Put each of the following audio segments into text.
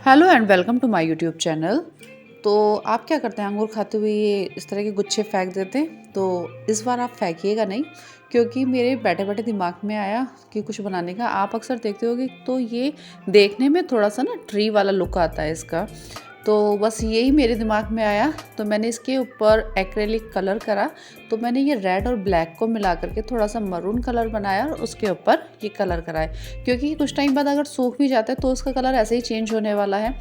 Hello and welcome to my YouTube channel. तो आप क्या करते हैं, अंगूर खाते हुए ये इस तरह के गुच्छे फेंक देते हैं। तो इस बार आप फेंकिएगा नहीं, क्योंकि मेरे बैठे बैठे दिमाग में आया कि कुछ बनाने का। आप अक्सर देखते होगे तो ये देखने में थोड़ा सा ना ट्री वाला लुक आता है इसका। तो बस यही मेरे दिमाग में आया, तो मैंने इसके ऊपर एक्रेलिक कलर करा। तो मैंने ये रेड और ब्लैक को मिला करके थोड़ा सा मरून कलर बनाया और उसके ऊपर ये कलर कराए, क्योंकि कुछ टाइम बाद अगर सूख भी जाता है तो उसका कलर ऐसे ही चेंज होने वाला है,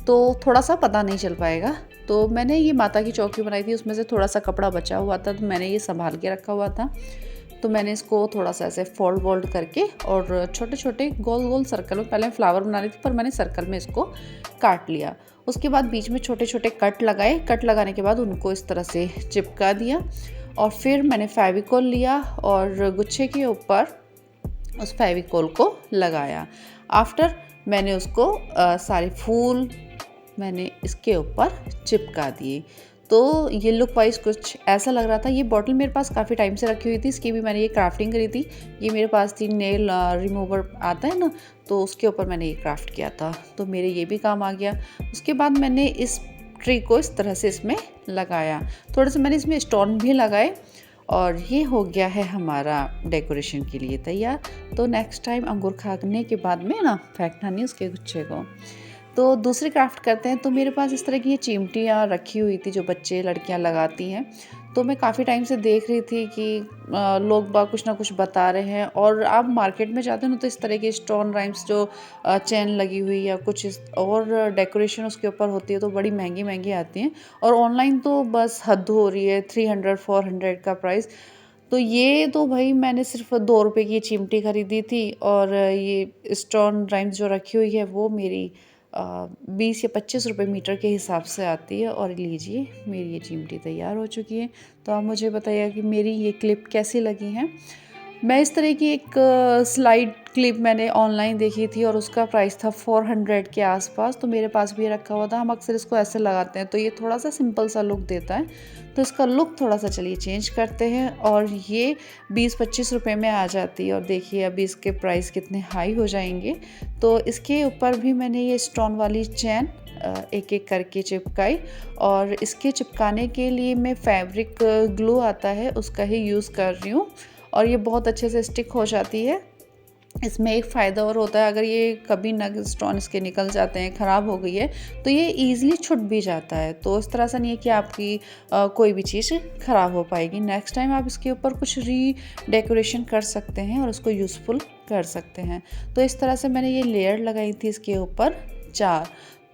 तो थोड़ा सा पता नहीं चल पाएगा। तो मैंने ये माता की चौकी बनाई थी, उसमें से थोड़ा सा कपड़ा बचा हुआ था, तो मैंने ये संभाल के रखा हुआ था। तो मैंने इसको थोड़ा सा ऐसे फोल्ड वोल्ड करके और छोटे छोटे गोल गोल सर्कल में, पहले फ्लावर बना रही थी पर मैंने सर्कल में इसको काट लिया। उसके बाद बीच में छोटे छोटे कट लगाए। कट लगाने के बाद उनको इस तरह से चिपका दिया और फिर मैंने फेविकोल लिया और गुच्छे के ऊपर उस फेविकोल को लगाया। आफ्टर मैंने उसको सारे फूल मैंने इसके ऊपर चिपका दिए। तो ये लुक वाइज कुछ ऐसा लग रहा था। ये बॉटल मेरे पास काफ़ी टाइम से रखी हुई थी, इसकी भी मैंने ये क्राफ्टिंग करी थी। ये मेरे पास थी, नेल रिमूवर आता है ना, तो उसके ऊपर मैंने ये क्राफ्ट किया था, तो मेरे ये भी काम आ गया। उसके बाद मैंने इस ट्री को इस तरह से इसमें लगाया, थोड़े से मैंने इसमें स्टोन भी लगाए और ये हो गया है हमारा डेकोरेशन के लिए तैयार। तो नेक्स्ट टाइम अंगूर खाने के बाद में ना फेंकना नहीं उसके गुच्छे को। तो दूसरी क्राफ्ट करते हैं। तो मेरे पास इस तरह की ये चिमटियाँ रखी हुई थी जो बच्चे लड़कियां लगाती हैं। तो मैं काफ़ी टाइम से देख रही थी कि लोग बाग कुछ ना कुछ बता रहे हैं, और आप मार्केट में जाते हो ना तो इस तरह के स्टोन राइम्स जो चेन लगी हुई या कुछ और डेकोरेशन उसके ऊपर होती है तो बड़ी महंगी महंगी आती हैं, और ऑनलाइन तो बस हद हो रही है 300-400 का प्राइस। तो ये तो भाई मैंने सिर्फ 2 रुपये की चिमटी खरीदी थी, और ये स्टोन राइम्स जो रखी हुई है वो मेरी 20 या 25 रुपये मीटर के हिसाब से आती है। और लीजिए मेरी ये चिमटी तैयार हो चुकी है। तो आप मुझे बताइए कि मेरी ये क्लिप कैसी लगी हैं। मैं इस तरह की एक स्लाइड क्लिप मैंने ऑनलाइन देखी थी और उसका प्राइस था 400 के आसपास। तो मेरे पास भी रखा हुआ था। हम अक्सर इसको ऐसे लगाते हैं तो ये थोड़ा सा सिंपल सा लुक देता है, तो इसका लुक थोड़ा सा चलिए चेंज करते हैं। और ये 20-25 रुपये में आ जाती है, और देखिए अभी इसके प्राइस कितने हाई हो जाएंगे। तो इसके ऊपर भी मैंने ये स्टोन वाली चैन एक एक करके चिपकाई, और इसके चिपकाने के लिए मैं फैब्रिक ग्लू आता है उसका ही यूज़ कर रही हूँ, और ये बहुत अच्छे से स्टिक हो जाती है। इसमें एक फ़ायदा और होता है, अगर ये कभी नग स्टोन इसके निकल जाते हैं, ख़राब हो गई है, तो ये ईज़िली छूट भी जाता है। तो इस तरह से नहीं है कि आपकी कोई भी चीज़ ख़राब हो पाएगी। नेक्स्ट टाइम आप इसके ऊपर कुछ डेकोरेशन कर सकते हैं और उसको यूज़फुल कर सकते हैं। तो इस तरह से मैंने ये लेयर लगाई थी इसके ऊपर 4।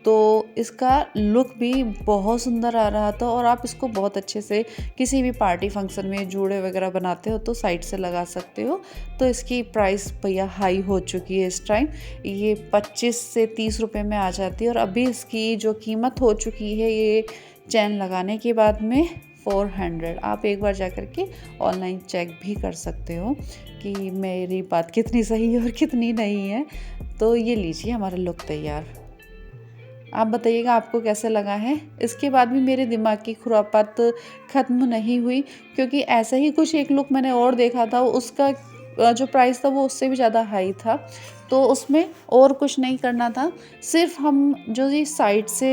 तो इसका लुक भी बहुत सुंदर आ रहा था, और आप इसको बहुत अच्छे से किसी भी पार्टी फंक्शन में जूड़े वगैरह बनाते हो तो साइड से लगा सकते हो। तो इसकी प्राइस भैया हाई हो चुकी है इस टाइम, ये 25 से 30 रुपए में आ जाती है, और अभी इसकी जो कीमत हो चुकी है ये चैन लगाने के बाद में 400। आप एक बार जा कर के ऑनलाइन चेक भी कर सकते हो कि मेरी बात कितनी सही है और कितनी नहीं है। तो ये लीजिए हमारा लुक तैयार। आप बताइएगा आपको कैसे लगा है। इसके बाद भी मेरे दिमाग की खुरापात ख़त्म नहीं हुई, क्योंकि ऐसा ही कुछ एक लुक मैंने और देखा था, उसका जो प्राइस था वो उससे भी ज़्यादा हाई था। तो उसमें और कुछ नहीं करना था, सिर्फ हम जो ये साइड से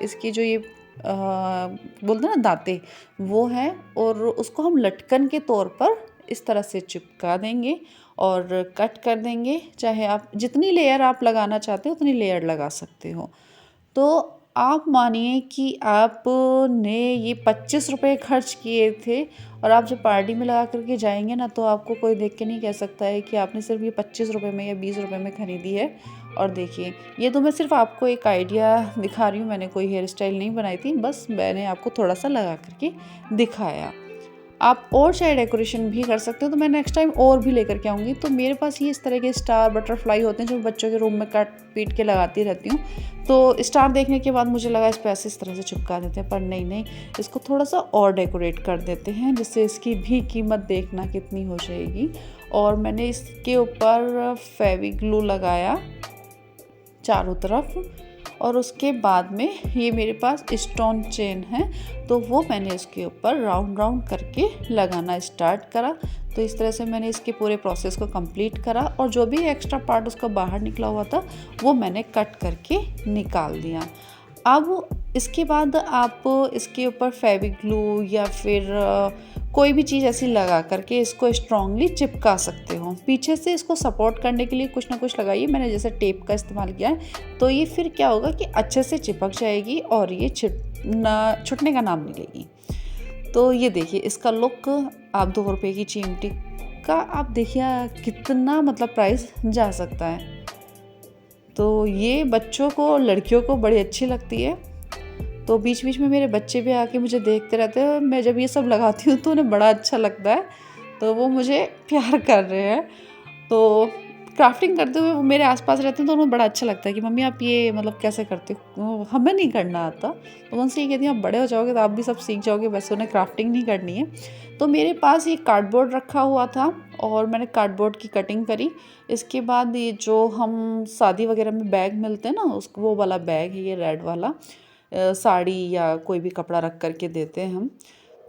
इसकी जो ये बोलते हैं ना दांते वो हैं, और उसको हम लटकन के तौर पर इस तरह से चिपका देंगे और कट कर देंगे। चाहे आप जितनी लेयर आप लगाना चाहते हो उतनी लेयर लगा सकते हो। तो आप मानिए कि आपने ये 25 रुपये खर्च किए थे, और आप जब पार्टी में लगा करके जाएंगे ना तो आपको कोई देख के नहीं कह सकता है कि आपने सिर्फ ये 25 रुपये में या 20 रुपये में ख़रीदी है। और देखिए ये तो मैं सिर्फ आपको एक आइडिया दिखा रही हूँ, मैंने कोई हेयर स्टाइल नहीं बनाई थी, बस मैंने आपको थोड़ा सा लगा करके दिखाया। आप और चाहे डेकोरेशन भी कर सकते हो, तो मैं नेक्स्ट टाइम और भी लेकर के आऊँगी। तो मेरे पास ये इस तरह के स्टार बटरफ्लाई होते हैं जो बच्चों के रूम में काट पीट के लगाती रहती हूँ। तो स्टार देखने के बाद मुझे लगा इस पर ऐसे इस तरह से चिपका देते हैं, पर नहीं, इसको थोड़ा सा और डेकोरेट कर देते हैं, जिससे इसकी भी कीमत देखना कितनी हो जाएगी। और मैंने इसके ऊपर फेविक ग्लू लगाया चारों तरफ, और उसके बाद में ये मेरे पास स्टोन चेन है, तो वो मैंने इसके ऊपर राउंड राउंड करके लगाना स्टार्ट करा। तो इस तरह से मैंने इसके पूरे प्रोसेस को कंप्लीट करा और जो भी एक्स्ट्रा पार्ट उसका बाहर निकला हुआ था वो मैंने कट करके निकाल दिया। अब इसके बाद आप इसके ऊपर फेविग्लू या फिर कोई भी चीज़ ऐसी लगा करके इसको स्ट्रांगली चिपका सकते हो। पीछे से इसको सपोर्ट करने के लिए कुछ ना कुछ लगाइए, मैंने जैसे टेप का इस्तेमाल किया है। तो ये फिर क्या होगा कि अच्छे से चिपक जाएगी और ये छुटने का नाम नहीं लेगी। तो ये देखिए इसका लुक, आप 2 रुपये की चिमटी का आप देखिए कितना मतलब प्राइस जा सकता है। तो ये बच्चों को, लड़कियों को बड़ी अच्छी लगती है। तो बीच बीच में मेरे बच्चे भी आके मुझे देखते रहते हैं, मैं जब ये सब लगाती हूँ तो उन्हें बड़ा अच्छा लगता है, तो वो मुझे प्यार कर रहे हैं। तो क्राफ्टिंग करते हुए वो मेरे आसपास रहते हैं तो उन्हें बड़ा अच्छा लगता है कि मम्मी आप ये मतलब कैसे करते हो, हमें नहीं करना आता। तो उनसे ये कहती हूँ आप बड़े हो जाओगे तो आप भी सब सीख जाओगे, वैसे उन्हें क्राफ्टिंग नहीं करनी है। तो मेरे पास ये कार्डबोर्ड रखा हुआ था और मैंने कार्डबोर्ड की कटिंग करी। इसके बाद ये जो हम शादी वगैरह में बैग मिलते हैं ना, उसको वो वाला बैग है ये रेड वाला, साड़ी या कोई भी कपड़ा रख करके देते हैं हम,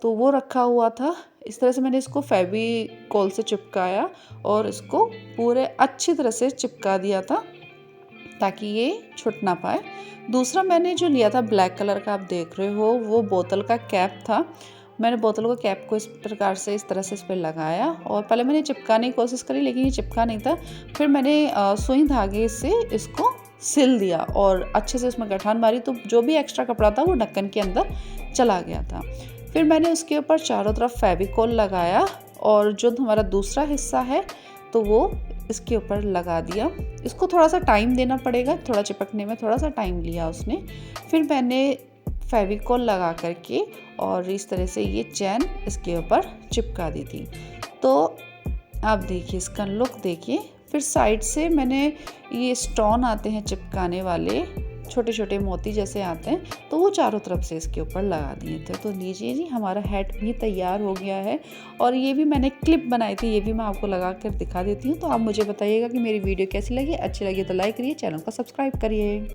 तो वो रखा हुआ था। इस तरह से मैंने इसको फेविकोल से चिपकाया और इसको पूरे अच्छी तरह से चिपका दिया था ताकि ये छूट ना पाए। दूसरा मैंने जो लिया था ब्लैक कलर का, आप देख रहे हो, वो बोतल का कैप था। मैंने बोतल का कैप को इस प्रकार से, इस तरह से इस पर लगाया और पहले मैंने चिपकाने की कोशिश करी लेकिन ये चिपका नहीं था। फिर मैंने सुई धागे से इसको सिल दिया और अच्छे से उसमें गठान मारी, तो जो भी एक्स्ट्रा कपड़ा था वो ढक्कन के अंदर चला गया था। फिर मैंने उसके ऊपर चारों तरफ फेविकोल लगाया और जो हमारा दूसरा हिस्सा है तो वो इसके ऊपर लगा दिया। इसको थोड़ा सा टाइम देना पड़ेगा, थोड़ा चिपकने में थोड़ा सा टाइम लिया उसने। फिर मैंने फेविकोल लगा करके और इस तरह से ये चैन इसके ऊपर चिपका दी थी। तो आप देखिए इसका लुक देखिए। फिर साइड से मैंने ये स्टोन आते हैं चिपकाने वाले, छोटे छोटे मोती जैसे आते हैं, तो वो चारों तरफ से इसके ऊपर लगा दिए थे। तो लीजिए जी हमारा हैट भी तैयार हो गया है। और ये भी मैंने क्लिप बनाई थी, ये भी मैं आपको लगा कर दिखा देती हूँ। तो आप मुझे बताइएगा कि मेरी वीडियो कैसी लगी, अच्छी लगी तो लाइक करिए, चैनल को सब्सक्राइब करिए।